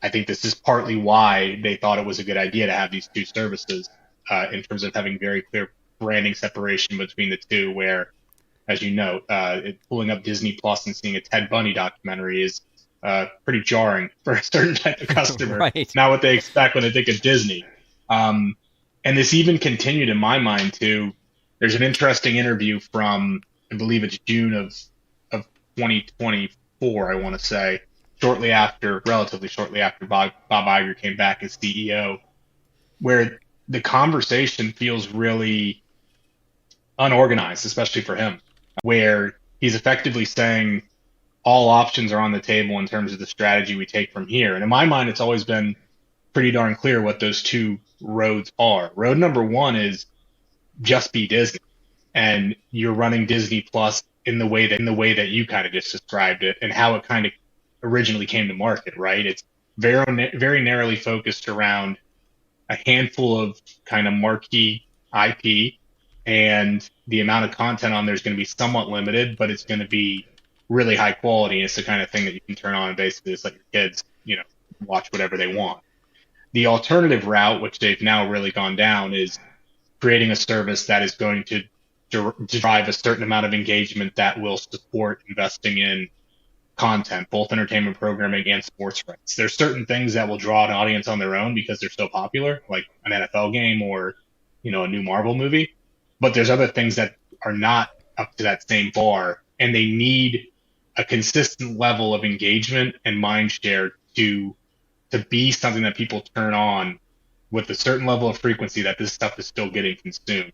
I think this is partly why they thought it was a good idea to have these two services in terms of having very clear branding separation between the two. Where, as you know, pulling up Disney Plus and seeing a Ted Bundy documentary is pretty jarring for a certain type of customer. Right. Not what they expect when they think of Disney. Um, and this even continued in my mind too. There's an interesting interview from, I believe it's June of 2024, I want to say, relatively shortly after Bob Iger came back as CEO, where the conversation feels really unorganized, especially for him, where he's effectively saying all options are on the table in terms of the strategy we take from here. And in my mind, it's always been pretty darn clear what those two roads are. Road number one is just be Disney, and you're running Disney Plus in the way that you kind of just described it, and how it kind of originally came to market. Right? It's very narrowly focused around a handful of kind of marquee IP, and the amount of content on there is going to be somewhat limited, but it's going to be really high quality. And it's the kind of thing that you can turn on and basically just let your kids, watch whatever they want. The alternative route, which they've now really gone down, is creating a service that is going to drive a certain amount of engagement that will support investing in content, both entertainment programming and sports rights. There's certain things that will draw an audience on their own because they're so popular, like an NFL game or, a new Marvel movie. But there's other things that are not up to that same bar, and they need a consistent level of engagement and mind share to be something that people turn on with a certain level of frequency that this stuff is still getting consumed.